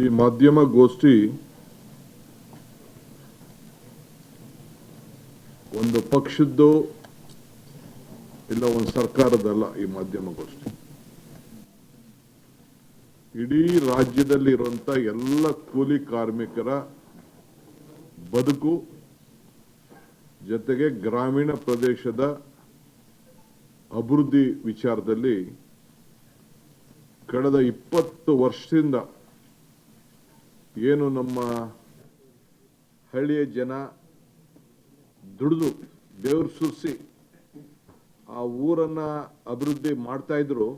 ಈ ಮಾಧ್ಯಮ ಗೋಷ್ಠಿ ಒಂದು ಪಕ್ಷದ್ದು ಇಲ್ಲ ಒಂದು ಸರ್ಕಾರದಲ್ಲ. ಈ ಮಾಧ್ಯಮ ಗೋಷ್ಠಿ ಇಡೀ ರಾಜ್ಯದಲ್ಲಿ ಇರುವಂತ ಎಲ್ಲ ಕೂಲಿ ಕಾರ್ಮಿಕರ ಬದುಕು ಜೊತೆಗೆ ಗ್ರಾಮೀಣ ಪ್ರದೇಶದ ಅಭಿವೃದ್ಧಿ ವಿಚಾರದಲ್ಲಿ ಕಳೆದ 20 ವರ್ಷದಿಂದ ಏನು ನಮ್ಮ ಹಳ್ಳಿಯ ಜನ ದುಡಿದು ಬೆವರು ಸುರಿಸಿ ಆ ಊರನ್ನ ಅಭಿವೃದ್ಧಿ ಮಾಡ್ತಾ ಇದ್ರು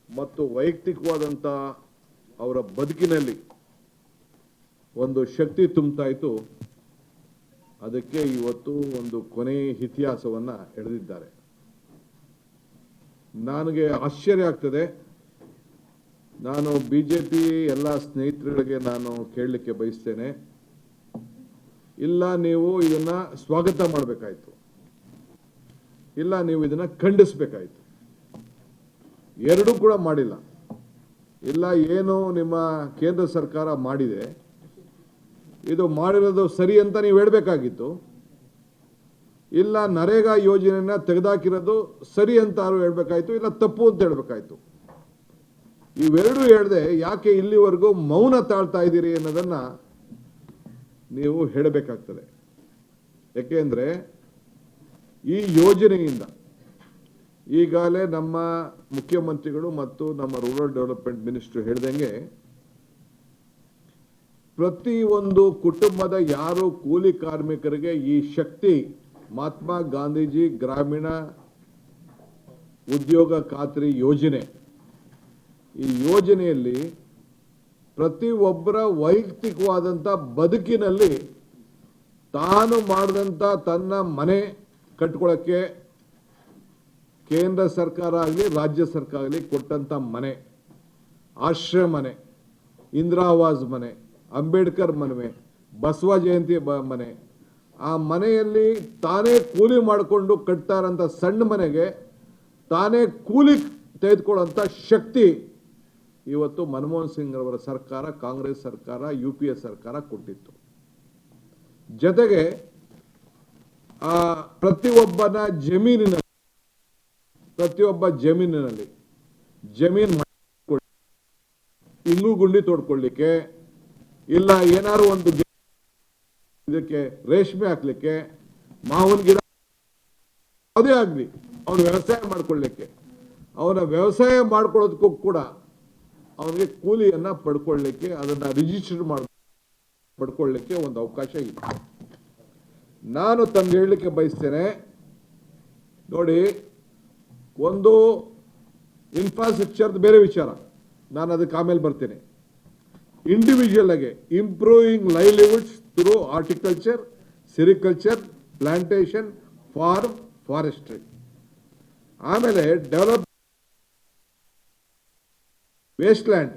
ಮತ್ತು ವೈಯಕ್ತಿಕವಾದಂಥ ಅವರ ಬದುಕಿನಲ್ಲಿ ಒಂದು ಶಕ್ತಿ ತುಂಬುತ್ತಾ ಇತ್ತು. ಅದಕ್ಕೆ ಇವತ್ತು ಒಂದು ಕೊನೆ ಇತಿಹಾಸವನ್ನ ಎಳೆದಿದ್ದಾರೆ. ನನಗೆ ಆಶ್ಚರ್ಯ ಆಗ್ತದೆ. ನಾನು ಬಿಜೆಪಿ ಎಲ್ಲ ಸ್ನೇಹಿತರುಗಳಿಗೆ ನಾನು ಕೇಳಲಿಕ್ಕೆ ಬಯಸ್ತೇನೆ, ಇಲ್ಲ ನೀವು ಇದನ್ನ ಸ್ವಾಗತ ಮಾಡಬೇಕಾಯ್ತು, ಇಲ್ಲ ನೀವು ಇದನ್ನ ಖಂಡಿಸಬೇಕಾಯ್ತು. ಎರಡೂ ಕೂಡ ಮಾಡಿಲ್ಲ. ಇಲ್ಲ ಏನು ನಿಮ್ಮ ಕೇಂದ್ರ ಸರ್ಕಾರ ಮಾಡಿದೆ ಇದು ಮಾಡಿರೋದು ಸರಿ ಅಂತ ನೀವು ಹೇಳಬೇಕಾಗಿತ್ತು, ಇಲ್ಲ ನರೇಗಾ ಯೋಜನೆಯನ್ನ ತೆಗೆದಾಕಿರೋದು ಸರಿ ಅಂತ ಹೇಳಬೇಕಾಯ್ತು, ಇಲ್ಲ ತಪ್ಪು ಅಂತ ಹೇಳಬೇಕಾಯ್ತು. ಇವೆರಡೂ ಹೇಳದೆ ಯಾಕೆ ಇಲ್ಲಿವರೆಗೂ ಮೌನ ತಾಳ್ತಾ ಇದ್ದೀರಿ ಅನ್ನೋದನ್ನ ನೀವು ಹೇಳಬೇಕಾಗ್ತದೆ. ಯಾಕೆಂದ್ರೆ ಈ ಯೋಜನೆಯಿಂದ ಈಗಾಗಲೇ ನಮ್ಮ ಮುಖ್ಯಮಂತ್ರಿಗಳು ಮತ್ತು ನಮ್ಮ ರೂರಲ್ ಡೆವಲಪ್ಮೆಂಟ್ ಮಿನಿಸ್ಟರ್ ಹೇಳ್ದಂಗೆ ಪ್ರತಿ ಒಂದು ಕುಟುಂಬದ ಯಾರು ಕೂಲಿ ಕಾರ್ಮಿಕರಿಗೆ ಈ ಶಕ್ತಿ ಮಹಾತ್ಮ ಗಾಂಧೀಜಿ ಗ್ರಾಮೀಣ ಉದ್ಯೋಗ ಖಾತ್ರಿ ಯೋಜನೆ, ಈ ಯೋಜನೆಯಲ್ಲಿ ಪ್ರತಿ ಒಬ್ಬರ ವೈಯಕ್ತಿಕವಾದಂಥ ಬದುಕಿನಲ್ಲಿ ತಾನು ಮಾಡಿದಂಥ ತನ್ನ ಮನೆ ಕಟ್ಕೊಳ್ಳೋಕ್ಕೆ ಕೇಂದ್ರ ಸರ್ಕಾರ ಆಗಲಿ ರಾಜ್ಯ ಸರ್ಕಾರ ಆಗಲಿ ಕೊಟ್ಟಂಥ ಮನೆ, ಆಶ್ರಯ ಮನೆ, ಇಂದಿರಾ ಆವಾಸ್ ಮನೆ, ಅಂಬೇಡ್ಕರ್ ಮನೆ, ಬಸವ ಜಯಂತಿ ಮನೆ, ಆ ಮನೆಯಲ್ಲಿ ತಾನೇ ಕೂಲಿ ಮಾಡಿಕೊಂಡು ಕಟ್ತಾ ಇರೋಂಥ ಸಣ್ಣ ಮನೆಗೆ ತಾನೇ ಕೂಲಿ ತೆಗೆದುಕೊಳ್ಳುವಂಥ ಶಕ್ತಿ ಇವತ್ತು ಮನಮೋಹನ್ ಸಿಂಗ್ ಅವರ ಸರ್ಕಾರ, ಕಾಂಗ್ರೆಸ್ ಸರ್ಕಾರ, UPA ಸರ್ಕಾರ ಕೊಟ್ಟಿತ್ತು. ಜೊತೆಗೆ ಪ್ರತಿಯೊಬ್ಬ ಜಮೀನಿನಲ್ಲಿ ಇಂಗು ಗುಂಡಿ ತೋಡ್ಕೊಳ್ಳಿಕ್ಕೆ, ಇಲ್ಲ ಏನಾದ್ರು ಒಂದು ಇದಕ್ಕೆ ರೇಷ್ಮೆ ಹಾಕ್ಲಿಕ್ಕೆ, ಮಾವಿನ ಗಿಡ ಯಾವುದೇ ಆಗ್ಲಿ ಅವನು ವ್ಯವಸಾಯ ಮಾಡ್ಕೊಳ್ಳಿಕ್ಕೆ, ಅವನ ವ್ಯವಸಾಯ ಮಾಡ್ಕೊಳ್ಳೋದಕ್ಕೂ ಕೂಡ ಅವನಿಗೆ ಕೂಲಿಯನ್ನ ಪಡ್ಕೊಳ್ಳಿಕ್ಕೆ, ಅದನ್ನ ರಿಜಿಸ್ಟರ್ ಪಡ್ಕೊಳ್ಳಿಕ್ಕೆ ಒಂದು ಅವಕಾಶ ಇದೆ. ನಾನು ತಮ್ಗೆ ಹೇಳಲಿಕ್ಕೆ ಬಯಸ್ತೇನೆ, ನೋಡಿ, ಒಂದು ಇನ್ಫ್ರಾಸ್ಟ್ರಕ್ಚರ್ ಬೇರೆ ವಿಚಾರ, ನಾನು ಅದಕ್ಕೆ ಆಮೇಲೆ ಬರ್ತೀನಿ. ಇಂಡಿವಿಜುವಲ್ ಆಗಿ improving livelihoods through horticulture, sericulture, plantation, farm, forestry. ಆಮೇಲೆ ಡೆವಲಪ್ ವೇಸ್ಟ್ ಲ್ಯಾಂಡ್,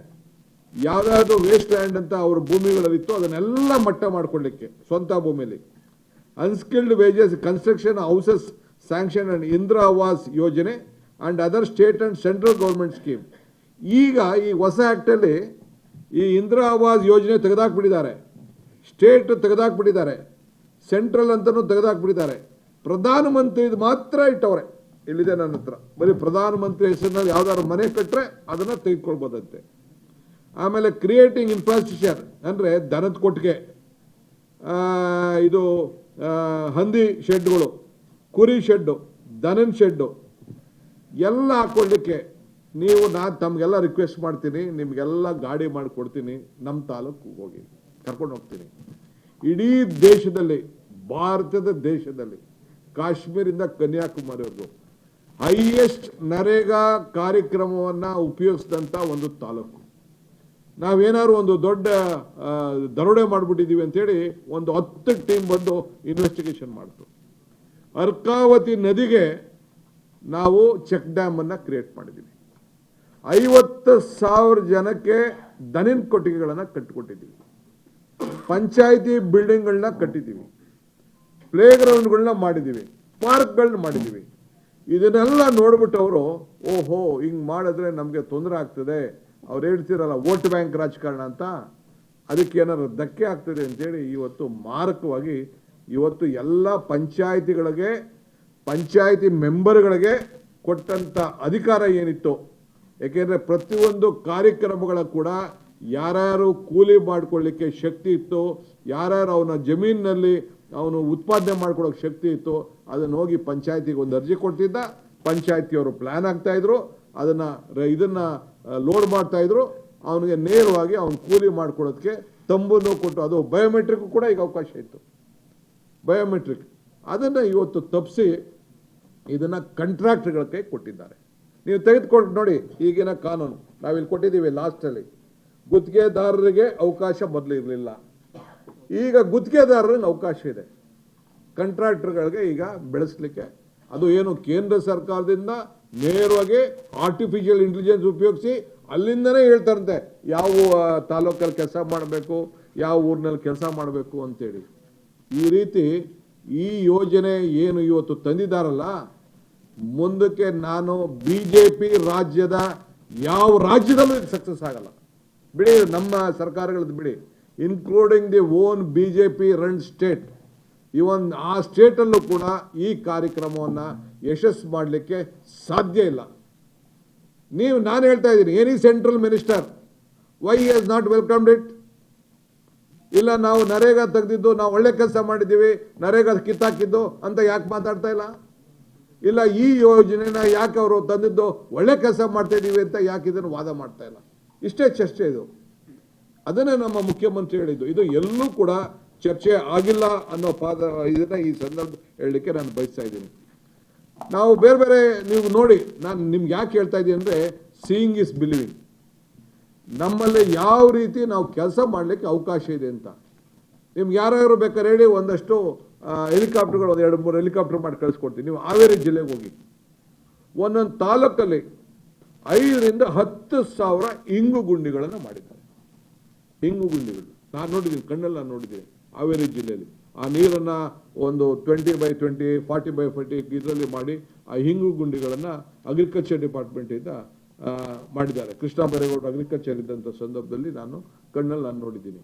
ಯಾವ್ದಾದ್ರು ವೇಸ್ಟ್ ಲ್ಯಾಂಡ್ ಅಂತ ಅವ್ರ ಭೂಮಿಗಳಲ್ಲಿತ್ತು ಅದನ್ನೆಲ್ಲ ಮಟ್ಟ ಮಾಡ್ಕೊಳ್ಳಿಕ್ಕೆ ಸ್ವಂತ ಭೂಮಿಯಲ್ಲಿ. Unskilled wages construction houses sanction and Indira Awas Yojana and other state and central government scheme. ಈಗ ಈ ಹೊಸ ಆಕ್ಟಲ್ಲಿ ಈ ಇಂದಿರಾ ಆವಾಸ್ ಯೋಜನೆ ತೆಗೆದಾಕ್ಬಿಟ್ಟಿದ್ದಾರೆ, ಸ್ಟೇಟ್ ತೆಗೆದಾಕ್ಬಿಟ್ಟಿದ್ದಾರೆ, ಸೆಂಟ್ರಲ್ ಅಂತಲೂ ತೆಗೆದಾಕ್ಬಿಟ್ಟಿದ್ದಾರೆ. ಪ್ರಧಾನಮಂತ್ರಿ ಮಾತ್ರ ಇಟ್ಟವ್ರೆ. ಇಲ್ಲಿದೆ ನನ್ನ ಹತ್ರ, ಬರೀ ಪ್ರಧಾನಮಂತ್ರಿ ಹೆಸರಿನಲ್ಲಿ ಯಾವ್ದಾದ್ರು ಮನೆ ಕಟ್ಟರೆ ಅದನ್ನ ತೆಗೆದುಕೊಳ್ಬೋದಂತೆ. ಆಮೇಲೆ ಕ್ರಿಯೇಟಿಂಗ್ ಇನ್ಫ್ರಾಸ್ಟ್ರಕ್ಚರ್ ಅಂದರೆ ದನದ ಕೊಟ್ಟಿಗೆ, ಇದು ಹಂದಿ ಶೆಡ್ಗಳು, ಕುರಿ ಶೆಡ್ಡು, ದನದ ಶೆಡ್ಡು ಎಲ್ಲ ಹಾಕೊಳ್ಳಿಕ್ಕೆ ನೀವು, ನಾನು ತಮಗೆಲ್ಲ ರಿಕ್ವೆಸ್ಟ್ ಮಾಡ್ತೀನಿ, ನಿಮಗೆಲ್ಲ ಗಾಡಿ ಮಾಡಿಕೊಡ್ತೀನಿ, ನಮ್ಮ ತಾಲೂಕು ಹೋಗಿ ಕರ್ಕೊಂಡು ಹೋಗ್ತೀನಿ. ಇಡೀ ದೇಶದಲ್ಲಿ, ಭಾರತದ ದೇಶದಲ್ಲಿ ಕಾಶ್ಮೀರಿಂದ ಕನ್ಯಾಕುಮಾರಿವರೆಗೂ ಹೈಯೆಸ್ಟ್ ನರೇಗಾ ಕಾರ್ಯಕ್ರಮವನ್ನು ಉಪಯೋಗಿಸಿದಂಥ ಒಂದು ತಾಲೂಕು. ನಾವೇನಾದ್ರು ಒಂದು ದೊಡ್ಡ ದರೋಡೆ ಮಾಡಿಬಿಟ್ಟಿದ್ದೀವಿ ಅಂತೇಳಿ ಒಂದು 10 ಟೀಮ್ ಬಂದು ಇನ್ವೆಸ್ಟಿಗೇಷನ್ ಮಾಡ್ತು. ಅರ್ಕಾವತಿ ನದಿಗೆ ನಾವು ಚೆಕ್ ಡ್ಯಾಮ್ ಅನ್ನ ಕ್ರಿಯೇಟ್ ಮಾಡಿದ್ದೀವಿ. 50,000 ಜನಕ್ಕೆ ದನಿನ ಕೊಟ್ಟಿಗೆಗಳನ್ನು ಕಟ್ಟಿಕೊಟ್ಟಿದ್ದೀವಿ. ಪಂಚಾಯಿತಿ ಬಿಲ್ಡಿಂಗ್ಗಳನ್ನ ಕಟ್ಟಿದ್ದೀವಿ, ಪ್ಲೇ ಗ್ರೌಂಡ್ಗಳನ್ನ ಮಾಡಿದ್ದೀವಿ, ಪಾರ್ಕ್ಗಳನ್ನ ಮಾಡಿದ್ದೀವಿ. ಇದನ್ನೆಲ್ಲ ನೋಡ್ಬಿಟ್ಟು ಅವರು ಓಹೋ ಹಿಂಗೆ ಮಾಡಿದ್ರೆ ನಮಗೆ ತೊಂದರೆ ಆಗ್ತದೆ, ಅವ್ರು ಹೇಳ್ತಿರಲ್ಲ ವೋಟ್ ಬ್ಯಾಂಕ್ ರಾಜಕಾರಣ ಅಂತ, ಅದಕ್ಕೆ ಏನಾದ್ರು ಧಕ್ಕೆ ಆಗ್ತದೆ ಅಂತೇಳಿ ಇವತ್ತು ಮಾರಕವಾಗಿ ಇವತ್ತು ಎಲ್ಲ ಪಂಚಾಯಿತಿಗಳಿಗೆ, ಪಂಚಾಯಿತಿ ಮೆಂಬರ್ಗಳಿಗೆ ಕೊಟ್ಟಂಥ ಅಧಿಕಾರ ಏನಿತ್ತು, ಏಕೆಂದರೆ ಪ್ರತಿಯೊಂದು ಕಾರ್ಯಕ್ರಮಗಳ ಕೂಡ ಯಾರ್ಯಾರು ಕೂಲಿ ಮಾಡ್ಕೊಳ್ಳಿಕ್ಕೆ ಶಕ್ತಿ ಇತ್ತು, ಯಾರ್ಯಾರು ಅವನ ಜಮೀನಿನಲ್ಲಿ ಅವನು ಉತ್ಪಾದನೆ ಮಾಡ್ಕೊಳ್ಳೋಕೆ ಶಕ್ತಿ ಇತ್ತು, ಅದನ್ನು ಹೋಗಿ ಪಂಚಾಯತಿಗೆ ಒಂದು ಅರ್ಜಿ ಕೊಡ್ತಿದ್ದ, ಪಂಚಾಯತಿಯವರು ಪ್ಲ್ಯಾನ್ ಆಗ್ತಾಯಿದ್ರು, ಇದನ್ನು ಲೋಡ್ ಮಾಡ್ತಾಯಿದ್ರು, ಅವನಿಗೆ ನೇರವಾಗಿ ಅವನು ಕೂಲಿ ಮಾಡ್ಕೊಳ್ಳೋದಕ್ಕೆ ತಂಬನ್ನು ಕೊಟ್ಟು, ಅದು ಬಯೋಮೆಟ್ರಿಕ್ ಕೂಡ ಈಗ ಅವಕಾಶ ಇತ್ತು, ಬಯೋಮೆಟ್ರಿಕ್. ಅದನ್ನು ಇವತ್ತು ತಪ್ಪಿಸಿ ಇದನ್ನು ಕಾಂಟ್ರಾಕ್ಟ್ಗಳಿಗೆ ಕೊಟ್ಟಿದ್ದಾರೆ. ನೀವು ತೆಗೆದುಕೊಂಡು ನೋಡಿ ಈಗಿನ ಕಾನೂನು ನಾವಿಲ್ಲಿ ಕೊಟ್ಟಿದ್ದೀವಿ ಲಾಸ್ಟಲ್ಲಿ, ಗುತ್ತಿಗೆದಾರರಿಗೆ ಅವಕಾಶ ಮೊದಲು ಇರಲಿಲ್ಲ, ಈಗ ಗುತ್ತಿಗೆದಾರರಿಗೆ ಅವಕಾಶ ಇದೆ ಕಾಂಟ್ರಾಕ್ಟರ್ಗಳಿಗೆ ಈಗ ಬೆಳೆಸಲಿಕ್ಕೆ. ಅದು ಏನು ಕೇಂದ್ರ ಸರ್ಕಾರದಿಂದ ನೇರವಾಗಿ ಆರ್ಟಿಫಿಷಿಯಲ್ ಇಂಟೆಲಿಜೆನ್ಸ್ ಉಪಯೋಗಿಸಿ ಅಲ್ಲಿಂದನೇ ಹೇಳ್ತಾರಂತೆ ಯಾವ ತಾಲೂಕಲ್ಲಿ ಕೆಲಸ ಮಾಡಬೇಕು, ಯಾವ ಊರಿನಲ್ಲಿ ಕೆಲಸ ಮಾಡಬೇಕು ಅಂತೇಳಿ. ಈ ರೀತಿ ಈ ಯೋಜನೆ ಏನು ಇವತ್ತು ತಂದಿದ್ದಾರಲ್ಲ, ಮುಂದಕ್ಕೆ ನಾನು BJP ರಾಜ್ಯದ ಯಾವ ರಾಜ್ಯದಲ್ಲೂ ಸಕ್ಸಸ್ ಆಗಲ್ಲ ಬಿಡಿ, ನಮ್ಮ ಸರ್ಕಾರಗಳದ್ದು ಬಿಡಿ, including the own BJP run state. Even ಆ ಸ್ಟೇಟಲ್ಲೂ ಕೂಡ ಈ ಕಾರ್ಯಕ್ರಮವನ್ನು ಯಶಸ್ಸು ಮಾಡಲಿಕ್ಕೆ ಸಾಧ್ಯ ಇಲ್ಲ. ನಾನು ಹೇಳ್ತಾ ಇದ್ದೀನಿ, any central minister Y has not welcomed it? ಇಲ್ಲ ನಾವು ನರೇಗಾ ತೆಗೆದಿದ್ದು ನಾವು ಒಳ್ಳೆ ಕೆಲಸ ಮಾಡಿದ್ದೀವಿ, ನರೇಗಾ ಕಿತ್ತಾಕಿದ್ದು ಅಂತ ಯಾಕೆ ಮಾತಾಡ್ತಾ ಇಲ್ಲ? ಇಲ್ಲ ಈ ಯೋಜನೆನ ಯಾಕೆ ಅವರು ತಂದಿದ್ದು ಒಳ್ಳೆ ಕೆಲಸ ಮಾಡ್ತಾ ಇದ್ದೀವಿ ಅಂತ ಯಾಕೆ ಇದನ್ನು ವಾದ ಮಾಡ್ತಾ ಇಲ್ಲ? ಇಷ್ಟೇ ಚರ್ಚೆ ಇದು. ಅದನ್ನೇ ನಮ್ಮ ಮುಖ್ಯಮಂತ್ರಿ ಹೇಳಿದ್ದು, ಇದು ಎಲ್ಲೂ ಕೂಡ ಚರ್ಚೆ ಆಗಿಲ್ಲ ಅನ್ನೋ ಇದನ್ನ ಈ ಸಂದರ್ಭ ಹೇಳಲಿಕ್ಕೆ ನಾನು ಬಯಸ್ತಾ ಇದ್ದೀನಿ. ನಾವು ಬೇರೆ ಬೇರೆ ನೀವು ನೋಡಿ, ನಾನು ನಿಮ್ಗೆ ಯಾಕೆ ಹೇಳ್ತಾ ಇದ್ದೀನಿ ಅಂದರೆ, ಸೀಯಿಂಗ್ ಇಸ್ ಬಿಲೀವಿಂಗ್. ನಮ್ಮಲ್ಲಿ ಯಾವ ರೀತಿ ನಾವು ಕೆಲಸ ಮಾಡಲಿಕ್ಕೆ ಅವಕಾಶ ಇದೆ ಅಂತ ನಿಮ್ಗೆ ಯಾರ್ಯಾರು ಬೇಕಾದ್ರೆ ಹೇಳಿ, ಒಂದಷ್ಟು ಹೆಲಿಕಾಪ್ಟರ್ಗಳು, ಒಂದು 2-3 ಹೆಲಿಕಾಪ್ಟರ್ ಮಾಡಿ ಕಳಿಸ್ಕೊಡ್ತೀನಿ. ನೀವು ಹಾವೇರಿ ಜಿಲ್ಲೆಗೆ ಹೋಗಿ, ಒಂದೊಂದು ತಾಲೂಕಲ್ಲಿ 5ರಿಂದ 10,000 ಇಂಗು ಗುಂಡಿಗಳನ್ನು ಮಾಡಿದ್ದಾರೆ. ಇಂಗು ಗುಂಡಿಗಳು ನಾನು ನೋಡಿದ್ದೀನಿ, ಕಣ್ಣಲ್ಲಿ ನಾನು ನೋಡಿದ್ದೀನಿ ಹಾವೇರಿ ಜಿಲ್ಲೆಯಲ್ಲಿ. ಆ ನೀರನ್ನು ಒಂದು 20x20, 40x40 ಇದರಲ್ಲಿ ಮಾಡಿ ಆ ಇಂಗು ಗುಂಡಿಗಳನ್ನು ಅಗ್ರಿಕಲ್ಚರ್ ಡಿಪಾರ್ಟ್ಮೆಂಟಿಂದ ಮಾಡಿದ್ದಾರೆ. ಕೃಷ್ಣ ಬೈರೇಗೌಡ ಅಗ್ರಿಕಲ್ಚರ್ ಇದ್ದಂಥ ಸಂದರ್ಭದಲ್ಲಿ ನಾನು ಕಣ್ಣಲ್ಲಿ ನೋಡಿದ್ದೀನಿ.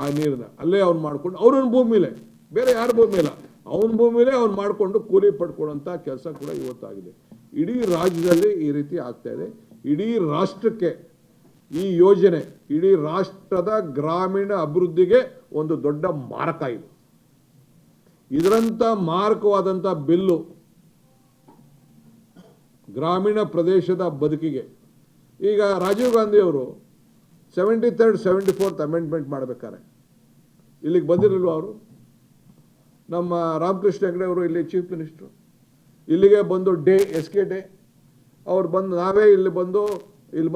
ಆ ನೀರನ್ನು ಅಲ್ಲೇ ಅವ್ನು ಮಾಡಿಕೊಂಡು, ಅವ್ರನ್ನ ಭೂಮಿಲೇ, ಬೇರೆ ಯಾರ ಭೂಮಿ ಇಲ್ಲ, ಅವನ ಭೂಮಿಲೇ ಅವ್ನು ಮಾಡಿಕೊಂಡು ಕೂಲಿ ಪಡ್ಕೊಳ್ಳೋಂಥ ಕೆಲಸ ಕೂಡ ಇವತ್ತಾಗಿದೆ. ಇಡೀ ರಾಜ್ಯದಲ್ಲಿ ಈ ರೀತಿ ಆಗ್ತಾ ಇದೆ. ಇಡೀ ರಾಷ್ಟ್ರಕ್ಕೆ ಈ ಯೋಜನೆ, ಇಡೀ ರಾಷ್ಟ್ರದ ಗ್ರಾಮೀಣ ಅಭಿವೃದ್ಧಿಗೆ ಒಂದು ದೊಡ್ಡ ಮಾರಕ ಇದು. ಇದರಂಥ ಮಾರಕವಾದಂಥ ಬಿಲ್ಲು ಗ್ರಾಮೀಣ ಪ್ರದೇಶದ ಬದುಕಿಗೆ. ಈಗ ರಾಜೀವ್ ಗಾಂಧಿ ಅವರು 73rd 74th ಅಮೆಂಡ್ಮೆಂಟ್ ಮಾಡಬೇಕಾರೆ ಇಲ್ಲಿಗೆ ಬಂದಿರಲಿಲ್ವ ಅವರು? ನಮ್ಮ ರಾಮಕೃಷ್ಣ ಹೆಗಡೆ ಅವರು ಇಲ್ಲಿ ಚೀಫ್ ಮಿನಿಸ್ಟ್ರು, ಇಲ್ಲಿಗೆ ಬಂದು SK ಡೇ ಅವ್ರು ಬಂದು, ನಾವೇ ಇಲ್ಲಿ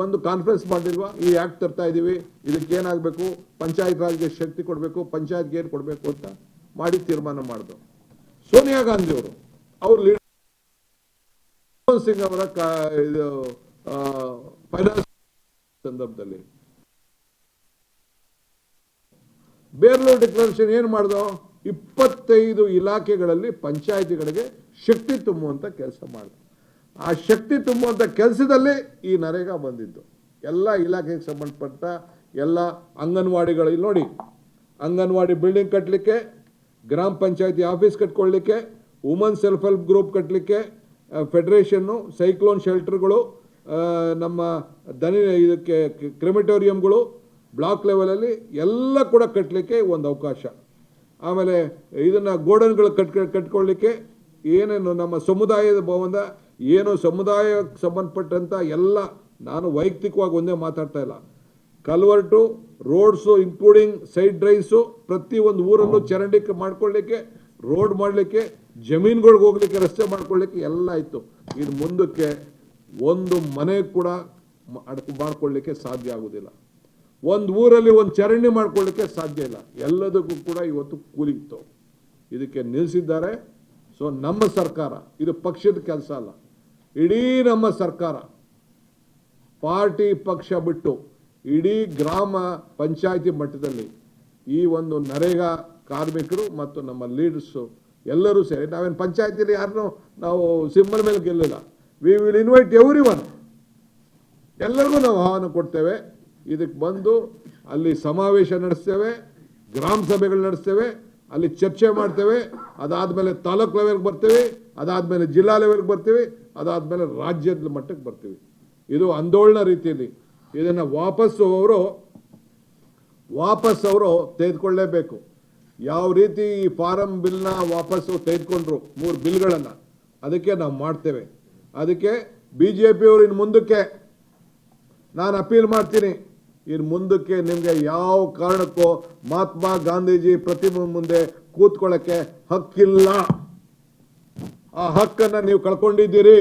ಬಂದು ಕಾನ್ಫರೆನ್ಸ್ ಮಾಡಿಲ್ವಾ? ಈ ಆ್ಯಕ್ಟ್ ತರ್ತಾ ಇದ್ದೀವಿ, ಇದಕ್ಕೆ ಏನಾಗಬೇಕು, ಪಂಚಾಯತ್ ರಾಜ್ಗೆ ಶಕ್ತಿ ಕೊಡಬೇಕು, ಪಂಚಾಯತ್ಗೆ ಏನು ಕೊಡಬೇಕು ಅಂತ ಮಾಡಿ ತೀರ್ಮಾನ ಮಾಡಿದ್ರು. ಸೋನಿಯಾ ಗಾಂಧಿ ಅವರು, ಅವ್ರ ಲೀಡರ್ ಮನಮೋಹನ್ ಸಿಂಗ್ ಅವರ ಫೈನಾನ್ಸ್ ಸಂದರ್ಭದಲ್ಲಿ ಬೇರ್ಲೂರು ಡಿಕ್ಲರೇಷನ್ ಏನು ಮಾಡ್ದೋ, 25 ಇಲಾಖೆಗಳಲ್ಲಿ ಪಂಚಾಯತಿಗಳಿಗೆ ಶಕ್ತಿ ತುಂಬುವಂಥ ಕೆಲಸ ಮಾಡಿದ್ರು. ಆ ಶಕ್ತಿ ತುಂಬುವಂಥ ಕೆಲಸದಲ್ಲಿ ಈ ನರೇಗಾ ಬಂದಿದ್ದು. ಎಲ್ಲ ಇಲಾಖೆಗೆ ಸಂಬಂಧಪಟ್ಟ ಎಲ್ಲ ಅಂಗನವಾಡಿಗಳು, ಇಲ್ಲಿ ನೋಡಿ, ಅಂಗನವಾಡಿ ಬಿಲ್ಡಿಂಗ್ ಕಟ್ಟಲಿಕ್ಕೆ, ಗ್ರಾಮ ಪಂಚಾಯತಿ ಆಫೀಸ್ ಕಟ್ಕೊಳ್ಳಿಕ್ಕೆ, ವುಮನ್ ಸೆಲ್ಫ್ ಹೆಲ್ಪ್ ಗ್ರೂಪ್ ಕಟ್ಟಲಿಕ್ಕೆ, ಫೆಡರೇಷನ್ನು, ಸೈಕ್ಲೋನ್ ಶೆಲ್ಟರ್ಗಳು, ನಮ್ಮ ಇದಕ್ಕೆ ಕ್ರೆಮಿಟೋರಿಯಂಗಳು ಬ್ಲಾಕ್ ಲೆವೆಲಲ್ಲಿ ಎಲ್ಲ ಕೂಡ ಕಟ್ಟಲಿಕ್ಕೆ ಒಂದು ಅವಕಾಶ. ಆಮೇಲೆ ಇದನ್ನು ಗೋಡನ್ಗಳು ಕಟ್ಕೊಳ್ಳಿಕ್ಕೆ, ಏನೇನು ನಮ್ಮ ಸಮುದಾಯದ ಭವನ, ಏನು ಸಮುದಾಯಕ್ಕೆ ಸಂಬಂಧಪಟ್ಟಂಥ ಎಲ್ಲ, ನಾನು ವೈಯಕ್ತಿಕವಾಗಿ ಒಂದೇ ಮಾತಾಡ್ತಾ ಇಲ್ಲ, ಕಲ್ವರ್ಟು, ರೋಡ್ಸು ಇನ್ಕ್ಲೂಡಿಂಗ್ ಸೈಡ್ ಡ್ರೈವ್ಸು, ಪ್ರತಿಯೊಂದು ಊರಲ್ಲೂ ಚರಂಡಿ ಮಾಡ್ಕೊಳ್ಳಿಕ್ಕೆ, ರೋಡ್ ಮಾಡಲಿಕ್ಕೆ, ಜಮೀನುಗಳಿಗೆ ಹೋಗ್ಲಿಕ್ಕೆ, ರಸ್ತೆ ಮಾಡ್ಕೊಳ್ಳಿಕ್ಕೆ ಎಲ್ಲ ಇತ್ತು. ಇದು ಮುಂದಕ್ಕೆ ಒಂದು ಮನೆ ಕೂಡ ಮಾಡ್ಕೊಳ್ಳಿಕ್ಕೆ ಸಾಧ್ಯ ಆಗೋದಿಲ್ಲ. ಒಂದು ಊರಲ್ಲಿ ಒಂದು ಚರಂಡಿ ಮಾಡ್ಕೊಳ್ಳಿಕ್ಕೆ ಸಾಧ್ಯ ಇಲ್ಲ. ಎಲ್ಲದಕ್ಕೂ ಕೂಡ ಇವತ್ತು ಕೂಲಿ ಇತ್ತು. ಇದಕ್ಕೆ ನಿಲ್ಲಿಸಿದ್ದಾರೆ. ಸೊ ನಮ್ಮ ಸರ್ಕಾರ, ಇದು ಪಕ್ಷದ ಕೆಲಸ ಅಲ್ಲ, ಇಡೀ ನಮ್ಮ ಸರ್ಕಾರ ಪಾರ್ಟಿ ಪಕ್ಷ ಬಿಟ್ಟು ಇಡೀ ಗ್ರಾಮ ಪಂಚಾಯತಿ ಮಟ್ಟದಲ್ಲಿ ಈ ಒಂದು ನರೇಗಾ ಕಾರ್ಮಿಕರು ಮತ್ತು ನಮ್ಮ ಲೀಡರ್ಸು ಎಲ್ಲರೂ ಸೇರಿ, ನಾವೇನು ಪಂಚಾಯತಿಯಲ್ಲಿ ಯಾರನ್ನೂ ನಾವು ಸಿಂಬಲ್ ಮೇಲೆ ಗೆಲ್ಲಿಲ್ಲ. We will invite everyone. ಎಲ್ಲರಿಗೂ ನಾವು ಆಹ್ವಾನ ಕೊಡ್ತೇವೆ. ಇದಕ್ಕೆ ಬಂದು ಅಲ್ಲಿ ಸಮಾವೇಶ ನಡೆಸ್ತೇವೆ, ಗ್ರಾಮ ಸಭೆಗಳು ನಡೆಸ್ತೇವೆ, ಅಲ್ಲಿ ಚರ್ಚೆ ಮಾಡ್ತೇವೆ. ಅದಾದಮೇಲೆ ತಾಲೂಕು ಲೆವೆಲ್ಗೆ ಬರ್ತೀವಿ, ಅದಾದಮೇಲೆ ಜಿಲ್ಲಾ ಲೆವೆಲ್ಗೆ ಬರ್ತೀವಿ, ಅದಾದಮೇಲೆ ರಾಜ್ಯದ ಮಟ್ಟಕ್ಕೆ ಬರ್ತೀವಿ. ಇದು ಆಂದೋಲನ ರೀತಿಯಲ್ಲಿ. ಇದನ್ನು ವಾಪಸ್ ಅವರು ತೆಗೆದುಕೊಳ್ಳೇಬೇಕು. ಯಾವ ರೀತಿ ಈ ಫಾರಂ ಬಿಲ್ನ ವಾಪಸ್ಸು ತೆಗೆದುಕೊಂಡ್ರು 3 ಬಿಲ್ಗಳನ್ನು, ಅದಕ್ಕೆ ನಾವು ಮಾಡ್ತೇವೆ. ಅದಕ್ಕೆ BJP ಅವರು ಇನ್ನು ಮುಂದಕ್ಕೆ ನಾನು ಅಪೀಲ್ ಮಾಡ್ತೀನಿ, ಇನ್ನು ಮುಂದಕ್ಕೆ ನಿಮಗೆ ಯಾವ ಕಾರಣಕ್ಕೂ ಮಹಾತ್ಮ ಗಾಂಧೀಜಿ ಪ್ರತಿಮೆ ಮುಂದೆ ಕೂತ್ಕೊಳ್ಳೋಕ್ಕೆ ಹಕ್ಕಿಲ್ಲ. ಆ ಹಕ್ಕನ್ನು ನೀವು ಕಳ್ಕೊಂಡಿದ್ದೀರಿ.